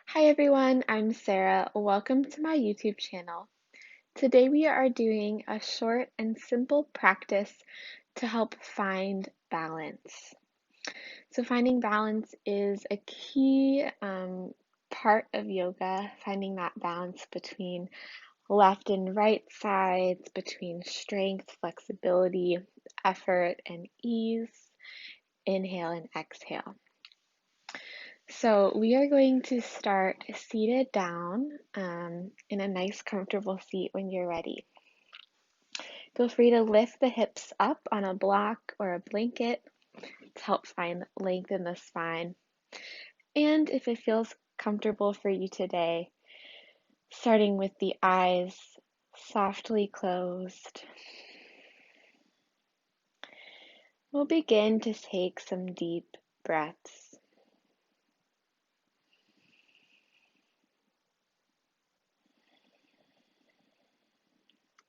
Hi everyone, I'm Sarah. Welcome to my YouTube channel. Today we are doing a short and simple practice to help find balance. So finding balance is a key part of yoga, finding that balance between left and right sides, between strength, flexibility, effort, and ease. Inhale and exhale. So we are going to start seated down in a nice comfortable seat when you're ready. Feel free to lift the hips up on a block or a blanket to help find length in the spine. And if it feels comfortable for you today, starting with the eyes softly closed, we'll begin to take some deep breaths.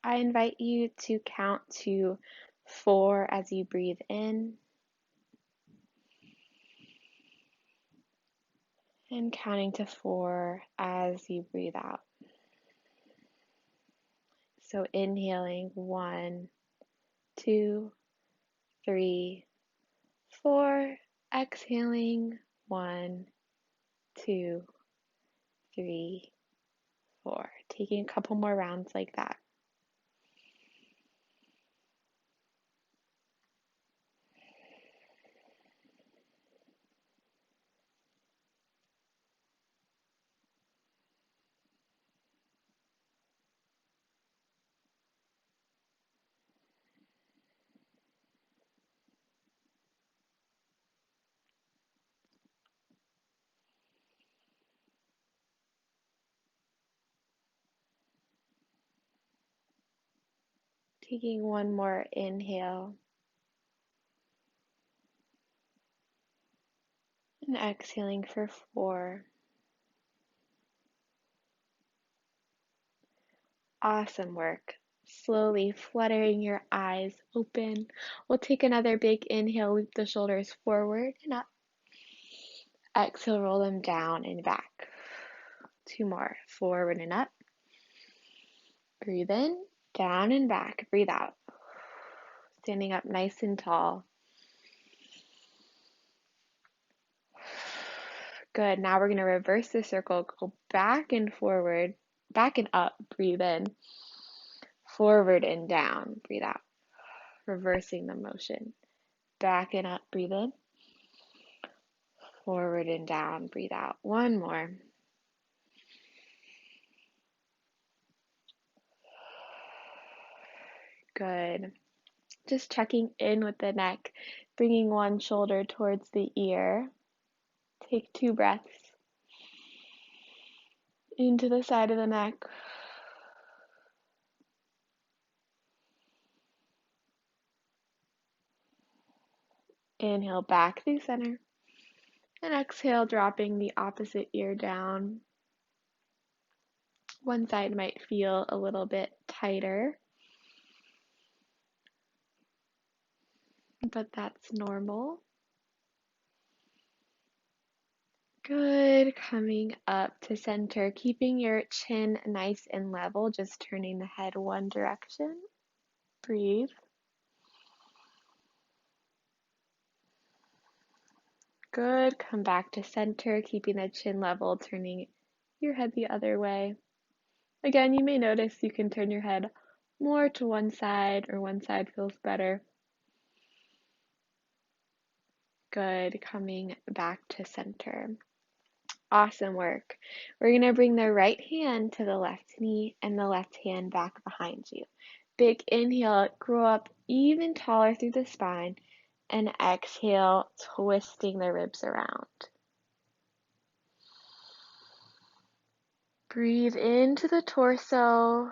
I invite you to count to 4 as you breathe in and counting to 4 as you breathe out. So inhaling 1, 2, 3, 4. Exhaling 1, 2, 3, 4. Taking a couple more rounds like that. Taking one more inhale and exhaling for 4. Awesome work. Slowly fluttering your eyes open. We'll take another big inhale, loop the shoulders forward and up. Exhale, roll them down and back. 2 more, forward and up. Breathe in, down and back. Breathe out. Standing up nice and tall. Good. Now we're going to reverse the circle. Go back and forward, back and up. Breathe in. Forward and down. Breathe out. Reversing the motion. Back and up. Breathe in. Forward and down. Breathe out. One more. Good. Just checking in with the neck, bringing one shoulder towards the ear. Take 2 breaths into the side of the neck. Inhale back through center. And exhale, dropping the opposite ear down. One side might feel a little bit tighter, but that's normal. Good. Coming up to center, keeping your chin nice and level, just turning the head one direction. Breathe. Good. Come back to center, keeping the chin level, turning your head the other way. Again, you may notice you can turn your head more to one side or one side feels better. Good. Coming back to center. Awesome work. We're going to bring the right hand to the left knee and the left hand back behind you. Big inhale, grow up even taller through the spine, and exhale, twisting the ribs around. Breathe into the torso.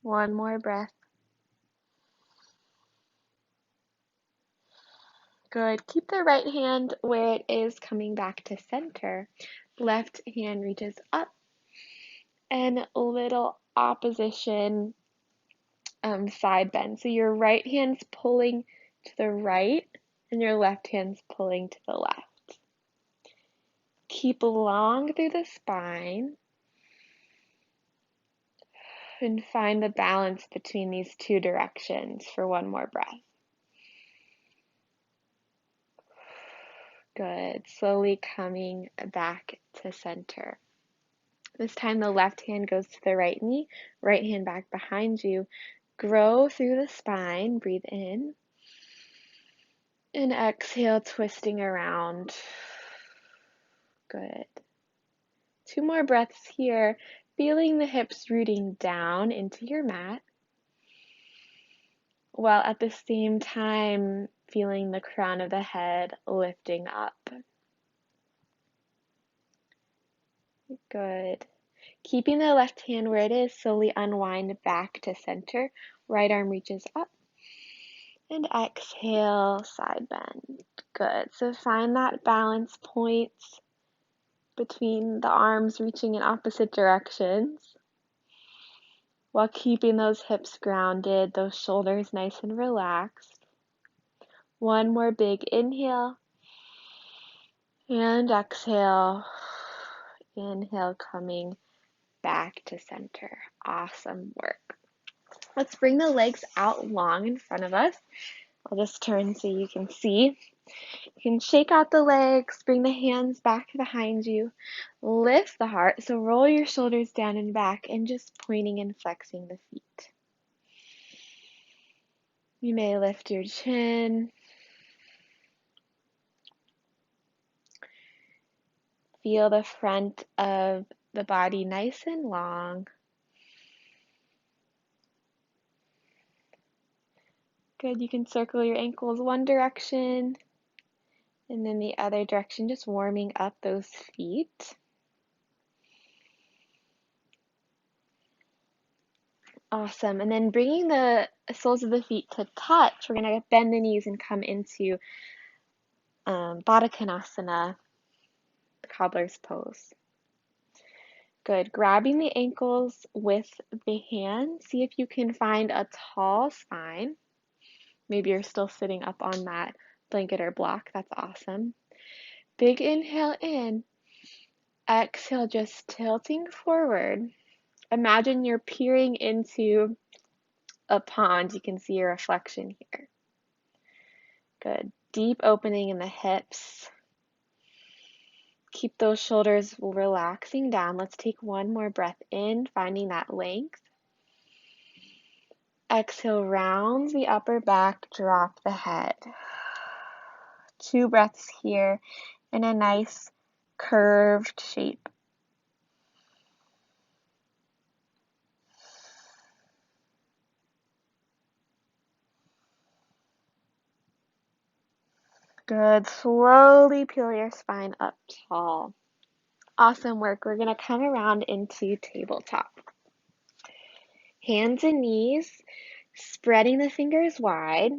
One more breath. Good. Keep the right hand where it is, coming back to center. Left hand reaches up, and a little opposition side bend. So your right hand's pulling to the right, and your left hand's pulling to the left. Keep long through the spine and find the balance between these two directions for one more breath. Good. Slowly coming back to center. This time the left hand goes to the right knee, right hand back behind you. Grow through the spine. Breathe in. And exhale, twisting around. Good. 2 more breaths here, feeling the hips rooting down into your mat, while at the same time feeling the crown of the head lifting up. Good. Keeping the left hand where it is, slowly unwind back to center. Right arm reaches up. And exhale, side bend. Good. So find that balance point between the arms reaching in opposite directions while keeping those hips grounded, those shoulders nice and relaxed. One more big inhale and exhale. Inhale, coming back to center. Awesome work. Let's bring the legs out long in front of us. I'll just turn so you can see. You can shake out the legs, bring the hands back behind you, lift the heart, so roll your shoulders down and back and just pointing and flexing the feet. You may lift your chin. Feel the front of the body nice and long. Good, you can circle your ankles one direction and then the other direction, just warming up those feet. Awesome. And then bringing the soles of the feet to touch, we're going to bend the knees and come into Baddha Konasana, cobbler's pose. Good. Grabbing the ankles with the hand. See if you can find a tall spine. Maybe you're still sitting up on that blanket or block. That's awesome. Big inhale in. Exhale, just tilting forward. Imagine you're peering into a pond. You can see your reflection here. Good. Deep opening in the hips. Keep those shoulders relaxing down. Let's take one more breath in, finding that length. Exhale, round the upper back, drop the head. 2 breaths here in a nice curved shape. Good. Slowly peel your spine up tall. Awesome work. We're going to come around into tabletop. Hands and knees, spreading the fingers wide.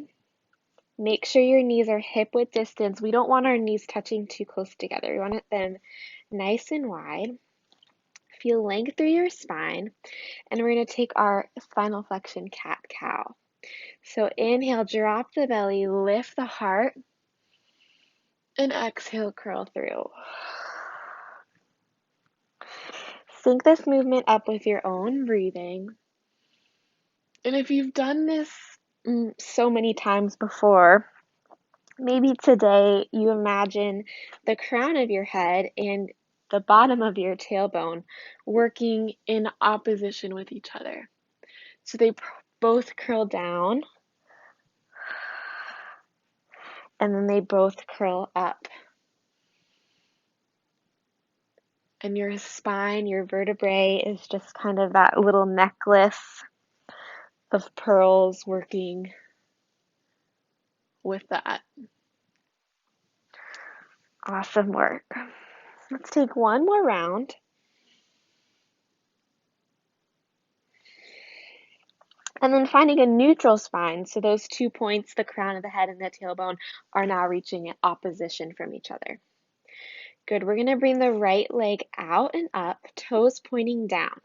Make sure your knees are hip width distance. We don't want our knees touching too close together. We want them nice and wide. Feel length through your spine. And we're going to take our spinal flexion cat-cow. So inhale, drop the belly, lift the heart. And exhale, curl through. Sync this movement up with your own breathing. And if you've done this so many times before, maybe today you imagine the crown of your head and the bottom of your tailbone working in opposition with each other. So they both curl down and then they both curl up. And your spine, your vertebrae is just kind of that little necklace of pearls working with that. Awesome work. Let's take one more round. And then finding a neutral spine. So those 2 points, the crown of the head and the tailbone, are now reaching in opposition from each other. Good. We're going to bring the right leg out and up, toes pointing down.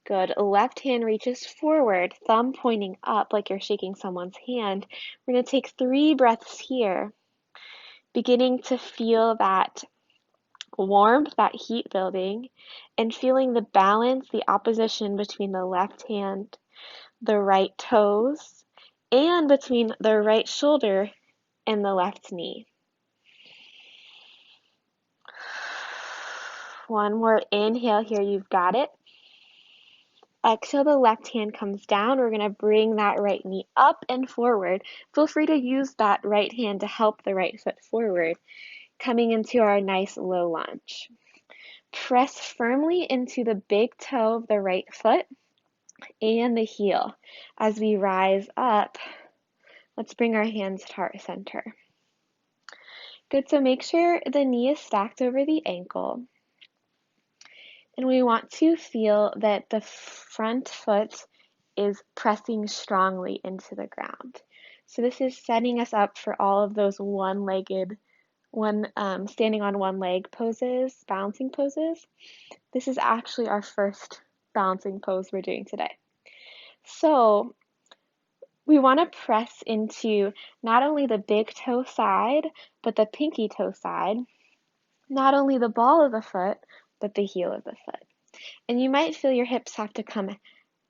Good. Left hand reaches forward, thumb pointing up like you're shaking someone's hand. We're going to take 3 breaths here, beginning to feel that warmth, that heat building, and feeling the balance, the opposition between the left hand, the right toes, and between the right shoulder and the left knee. One more inhale here, you've got it. Exhale, the left hand comes down. We're going to bring that right knee up and forward. Feel free to use that right hand to help the right foot forward, coming into our nice low lunge. Press firmly into the big toe of the right foot and the heel. As we rise up, let's bring our hands to heart center. Good, so make sure the knee is stacked over the ankle. And we want to feel that the front foot is pressing strongly into the ground. So this is setting us up for all of those standing on one leg poses, balancing poses. This is actually our first balancing pose we're doing today. So we want to press into not only the big toe side, but the pinky toe side, not only the ball of the foot, but the heel of the foot. And you might feel your hips have to come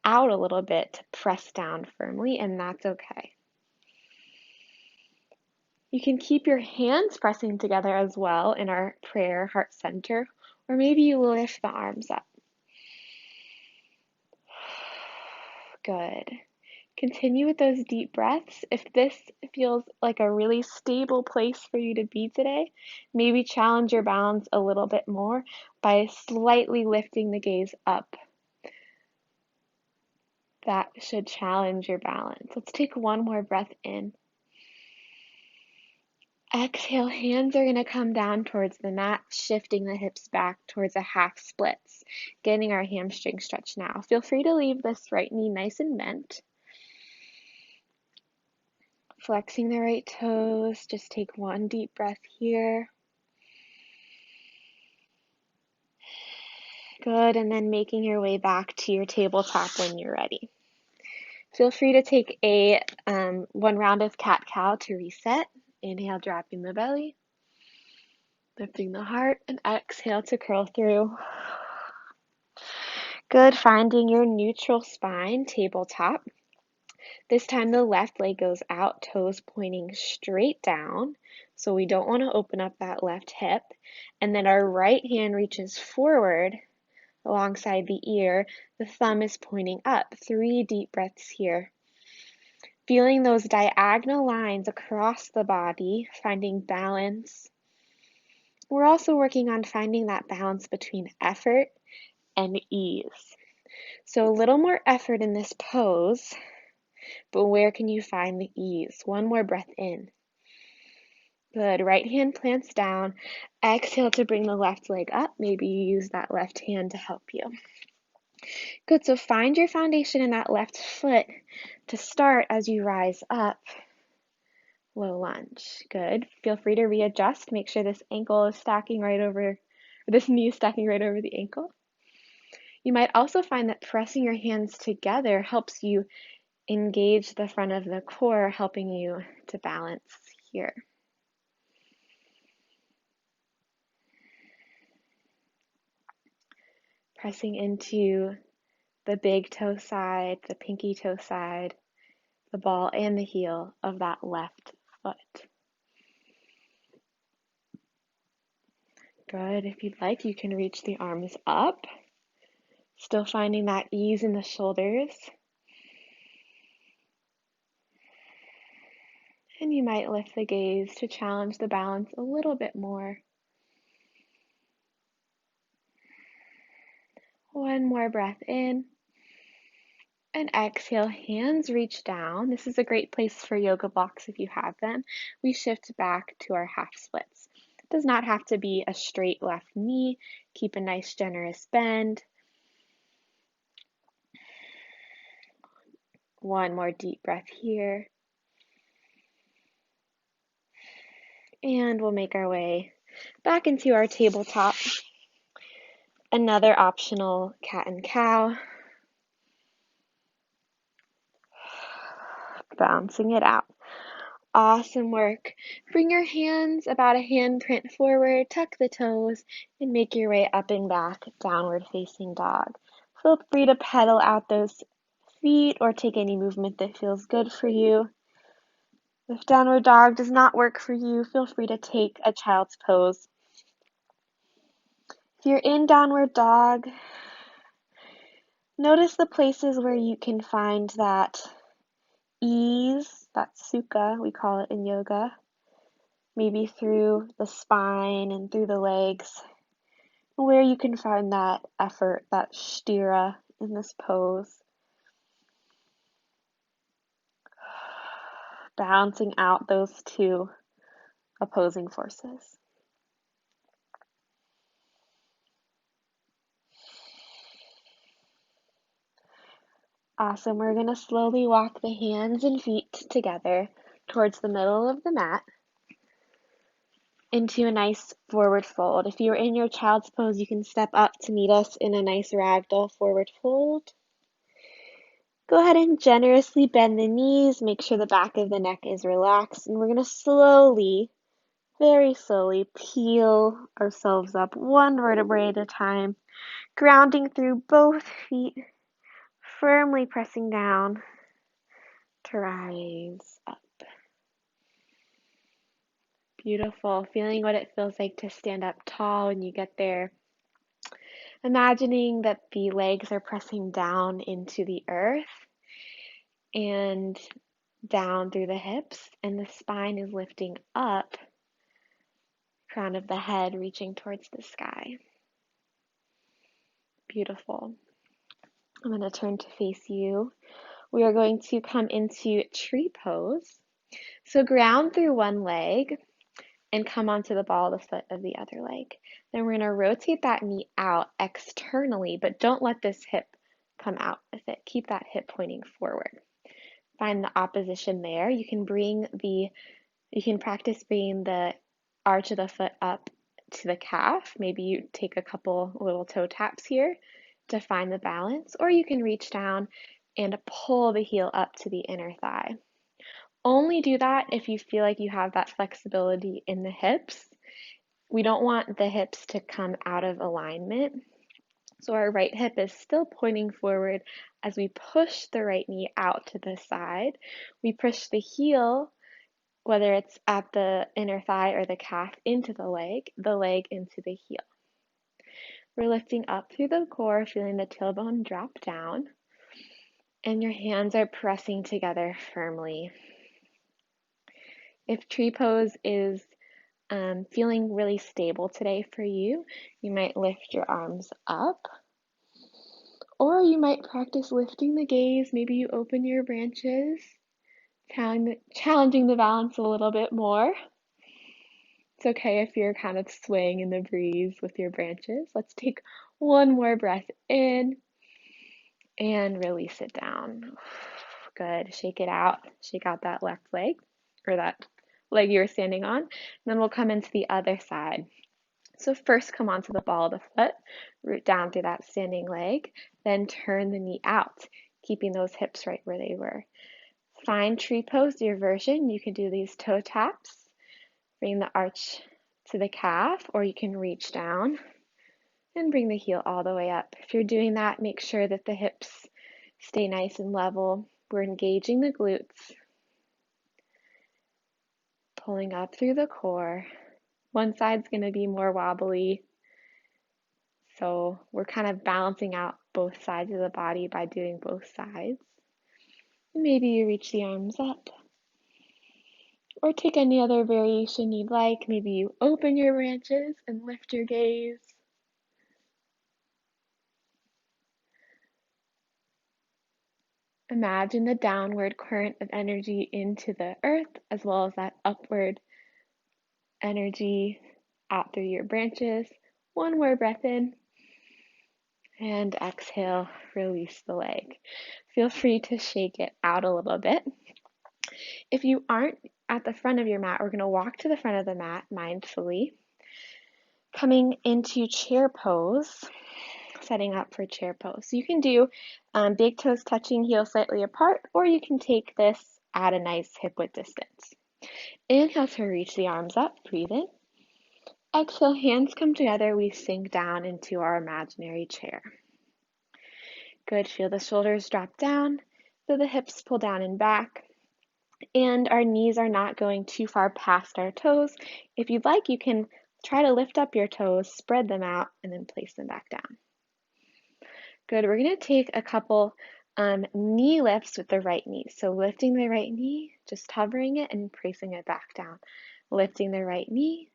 out a little bit to press down firmly, and that's okay. You can keep your hands pressing together as well in our prayer heart center, or maybe you will lift the arms up. Good. Continue with those deep breaths. If this feels like a really stable place for you to be today, maybe challenge your balance a little bit more by slightly lifting the gaze up. That should challenge your balance. Let's take one more breath in. Exhale, hands are going to come down towards the mat, shifting the hips back towards a half splits, getting our hamstring stretched now. Feel free to leave this right knee nice and bent. Flexing the right toes, just take one deep breath here. Good, and then making your way back to your tabletop when you're ready. Feel free to take a one round of cat-cow to reset. Inhale, dropping the belly, lifting the heart, and exhale to curl through. Good, finding your neutral spine, tabletop. This time the left leg goes out, toes pointing straight down, so we don't want to open up that left hip. And then our right hand reaches forward alongside the ear. The thumb is pointing up. 3 deep breaths here. Feeling those diagonal lines across the body, finding balance. We're also working on finding that balance between effort and ease. So a little more effort in this pose, but where can you find the ease? One more breath in. Good. Right hand plants down. Exhale to bring the left leg up. Maybe you use that left hand to help you. Good. So find your foundation in that left foot to start as you rise up. Low lunge. Good. Feel free to readjust. Make sure this ankle is stacking right over, or this knee is stacking right over the ankle. You might also find that pressing your hands together helps you engage the front of the core, helping you to balance here. Pressing into the big toe side, the pinky toe side, the ball and the heel of that left foot. Good. If you'd like, you can reach the arms up. Still finding that ease in the shoulders. And you might lift the gaze to challenge the balance a little bit more. One more breath in. And exhale, hands reach down. This is a great place for yoga blocks if you have them. We shift back to our half splits. It does not have to be a straight left knee. Keep a nice generous bend. One more deep breath here. And we'll make our way back into our tabletop. Another optional cat and cow. balancing it out. Awesome work. Bring your hands about a handprint forward, tuck the toes, and make your way up and back, downward facing dog. Feel free to pedal out those feet or take any movement that feels good for you. If downward dog does not work for you, feel free to take a child's pose. If you're in downward dog, notice the places where you can find that ease, that suka, we call it in yoga, maybe through the spine and through the legs, where you can find that effort, that sthira in this pose. Balancing out those two opposing forces. Awesome. We're going to slowly walk the hands and feet together towards the middle of the mat into a nice forward fold. If you're in your child's pose, you can step up to meet us in a nice ragdoll forward fold. Go ahead and generously bend the knees. Make sure the back of the neck is relaxed. And we're going to slowly, very slowly peel ourselves up one vertebrae at a time, grounding through both feet, firmly pressing down to rise up. Beautiful. Feeling what it feels like to stand up tall when you get there. Imagining that the legs are pressing down into the earth and down through the hips, and the spine is lifting up, crown of the head reaching towards the sky. Beautiful. I'm going to turn to face you. We are going to come into tree pose. So ground through one leg and come onto the ball of the foot of the other leg. Then we're going to rotate that knee out externally, but don't let this hip come out with it. Keep that hip pointing forward. Find the opposition there. You can practice bringing the arch of the foot up to the calf. Maybe you take a couple little toe taps here to find the balance, or you can reach down and pull the heel up to the inner thigh. Only do that if you feel like you have that flexibility in the hips. We don't want the hips to come out of alignment. So our right hip is still pointing forward as we push the right knee out to the side. We push the heel, whether it's at the inner thigh or the calf, into the leg into the heel. We're lifting up through the core, feeling the tailbone drop down, and your hands are pressing together firmly. If tree pose is feeling really stable today for you, you might lift your arms up, or you might practice lifting the gaze. Maybe you open your branches, challenging the balance a little bit more. It's okay if you're kind of swaying in the breeze with your branches. Let's take one more breath in and release it down. Good. Shake it out. Shake out that left leg, or that leg you were standing on. And then we'll come into the other side. So first come onto the ball of the foot, root down through that standing leg, then turn the knee out, keeping those hips right where they were. Find tree pose, your version. You can do these toe taps, bring the arch to the calf, or you can reach down and bring the heel all the way up. If you're doing that, make sure that the hips stay nice and level. We're engaging the glutes, pulling up through the core. One side's going to be more wobbly, so we're kind of balancing out both sides of the body by doing both sides. Maybe you reach the arms up, or take any other variation you'd like. Maybe you open your branches and lift your gaze. Imagine the downward current of energy into the earth, as well as that upward energy out through your branches. One more breath in, and exhale, release the leg. Feel free to shake it out a little bit. If you aren't at the front of your mat, we're going to walk to the front of the mat mindfully, coming into chair pose, setting up for chair pose. So you can do big toes touching, heels slightly apart, or you can take this add a nice hip width distance. Inhale to reach the arms up, breathe in. Exhale, hands come together, we sink down into our imaginary chair. Good, feel the shoulders drop down, so the hips pull down and back, and our knees are not going too far past our toes. If you'd like, you can try to lift up your toes, spread them out, and then place them back down. Good, we're gonna take a couple knee lifts with the right knee. So lifting the right knee, just hovering it and placing it back down. Lifting the right knee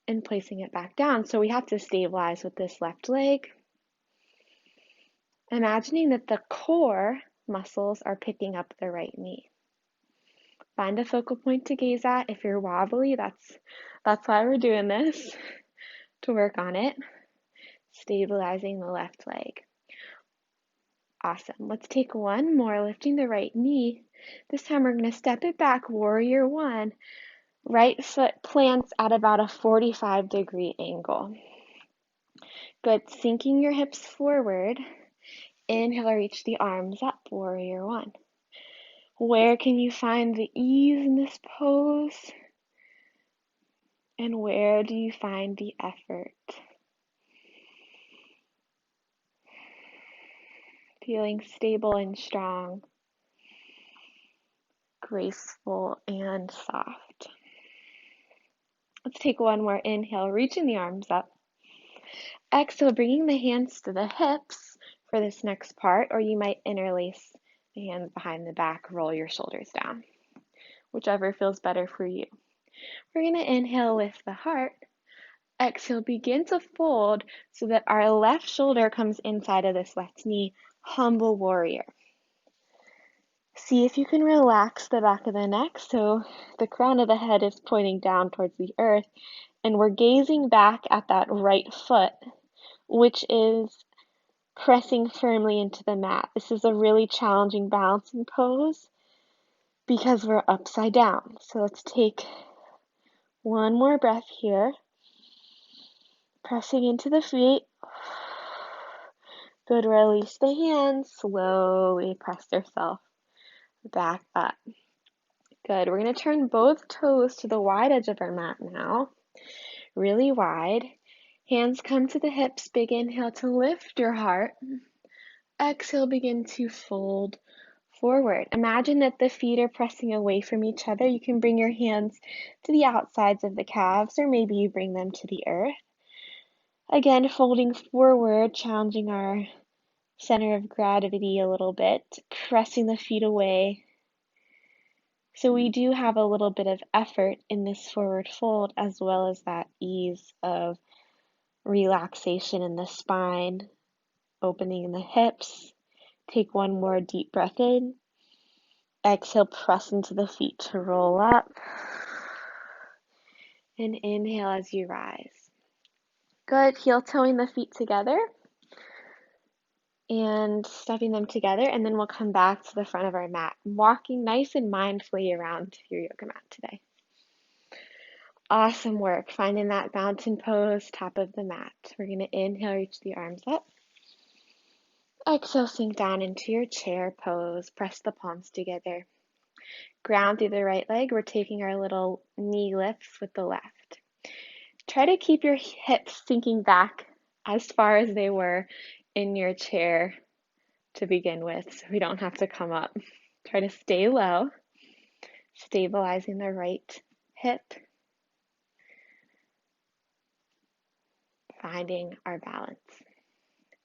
and placing it back down. So we have to stabilize with this left leg. Imagining that the core muscles are picking up the right knee. Find a focal point to gaze at. If you're wobbly, that's why we're doing this, to work on it. Stabilizing the left leg. Awesome. Let's take one more, lifting the right knee. This time we're going to step it back, warrior one. Right foot plants at about a 45-degree angle. Good. Sinking your hips forward. Inhale, reach the arms up, warrior one. Where can you find the ease in this pose? And where do you find the effort? Feeling stable and strong, graceful and soft. Let's take one more inhale, reaching the arms up. Exhale, bringing the hands to the hips for this next part, or you might interlace the hands behind the back, roll your shoulders down, whichever feels better for you. We're going to inhale, lift the heart. Exhale, begin to fold so that our left shoulder comes inside of this left knee, humble warrior. See if you can relax the back of the neck so the crown of the head is pointing down towards the earth, and we're gazing back at that right foot, which is pressing firmly into the mat. This is a really challenging balancing pose because we're upside down. So let's take one more breath here. Pressing into the feet. Good, release the hands. Slowly press yourself back up. Good, we're going to turn both toes to the wide edge of our mat now. Really wide. Hands come to the hips. Big inhale to lift your heart. Exhale, begin to fold forward. Imagine that the feet are pressing away from each other. You can bring your hands to the outsides of the calves, or maybe you bring them to the earth. Again, folding forward, challenging our center of gravity a little bit, pressing the feet away. So we do have a little bit of effort in this forward fold, as well as that ease of relaxation in the spine, opening in the hips. Take one more deep breath in. Exhale, press into the feet to roll up. And inhale as you rise. Good, heel toeing the feet together and stepping them together, and then we'll come back to the front of our mat, walking nice and mindfully around your yoga mat today. Awesome work, finding that mountain pose, top of the mat. We're going to inhale, reach the arms up. Exhale, sink down into your chair pose, press the palms together. Ground through the right leg, we're taking our little knee lifts with the left. Try to keep your hips sinking back as far as they were in your chair to begin with, so we don't have to come up. Try to stay low, stabilizing the right hip, finding our balance,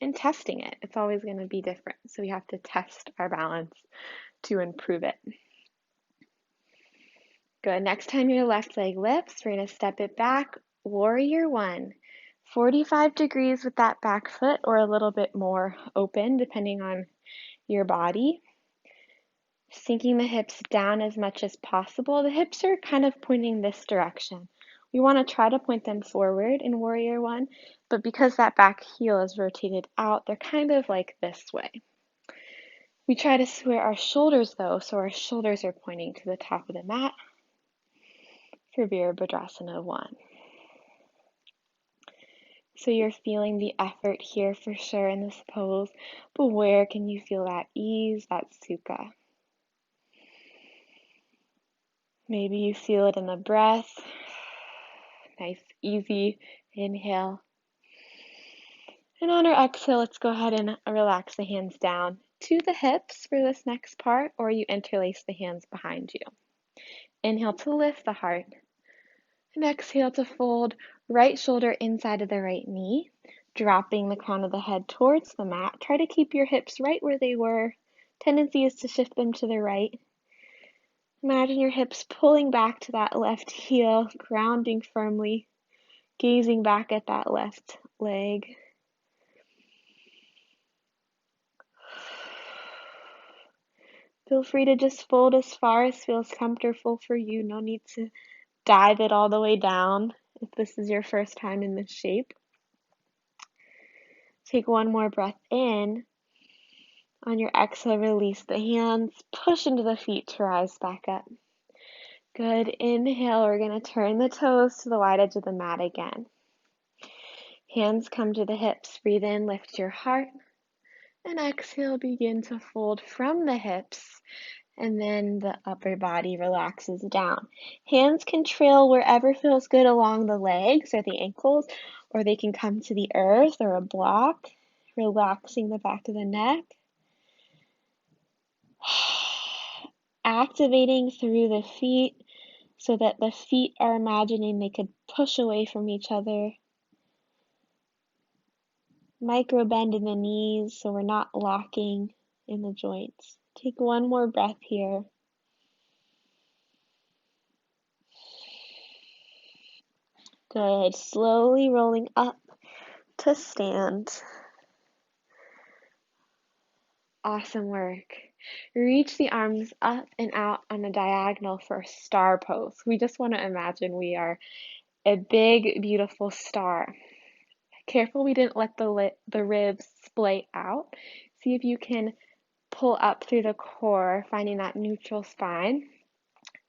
and testing it. It's always going to be different, so we have to test our balance to improve it. Good. Next time your left leg lifts, we're going to step it back, warrior one. 45 degrees with that back foot, or a little bit more open depending on your body. Sinking the hips down as much as possible. The hips are kind of pointing this direction. We want to try to point them forward in warrior one, but because that back heel is rotated out, they're kind of like this way. We try to square our shoulders though, so our shoulders are pointing to the top of the mat for Virabhadrasana 1. So you're feeling the effort here for sure in this pose, but where can you feel that ease, that suka? Maybe you feel it in the breath. Nice, easy inhale. And on our exhale, let's go ahead and relax the hands down to the hips for this next part, or you interlace the hands behind you. Inhale to lift the heart. And exhale to fold right shoulder inside of the right knee, dropping the crown of the head towards the mat. Try to keep your hips right where they were. Tendency is to shift them to the right. Imagine your hips pulling back to that left heel, grounding firmly, gazing back at that left leg. Feel free to just fold as far as feels comfortable for you. No need to dive it all the way down if this is your first time in this shape. Take one more breath in. On your exhale, release the hands, push into the feet to rise back up. Good. Inhale, we're going to turn the toes to the wide edge of the mat again. Hands come to the hips. Breathe in, lift your heart. And exhale, begin to fold from the hips, and then the upper body relaxes down. Hands can trail wherever feels good along the legs or the ankles, or they can come to the earth or a block, relaxing the back of the neck. Activating through the feet so that the feet are imagining they could push away from each other. Micro bend in the knees so we're not locking in the joints. Take one more breath here. Good. Slowly rolling up to stand. Awesome work. Reach the arms up and out on a diagonal for a star pose. We just want to imagine we are a big, beautiful star. Careful we didn't let the ribs splay out. See if you can pull up through the core, finding that neutral spine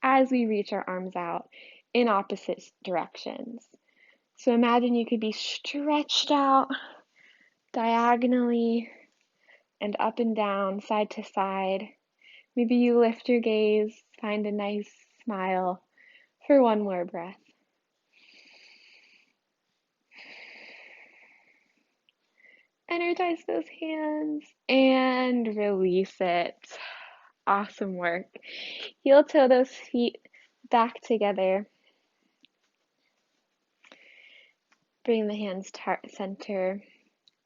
as we reach our arms out in opposite directions. So imagine you could be stretched out diagonally and up and down, side to side. Maybe you lift your gaze, find a nice smile for one more breath. Energize those hands and release it. Awesome work. Heel toe those feet back together. Bring the hands to heart center,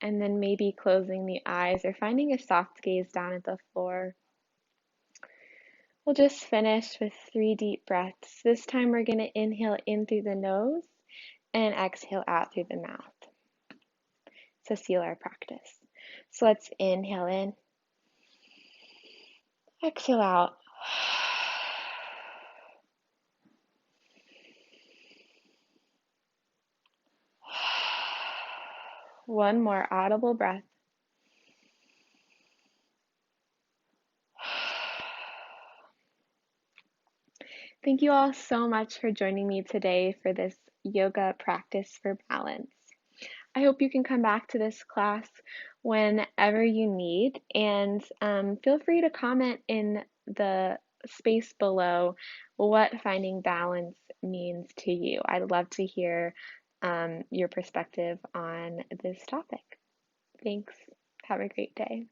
and then maybe closing the eyes or finding a soft gaze down at the floor. We'll just finish with 3 deep breaths. This time we're going to inhale in through the nose and exhale out through the mouth to seal our practice. So let's inhale in, exhale out. One more audible breath. Thank you all so much for joining me today for this yoga practice for balance. I hope you can come back to this class whenever you need, and feel free to comment in the space below what finding balance means to you. I'd love to hear your perspective on this topic. Thanks. Have a great day.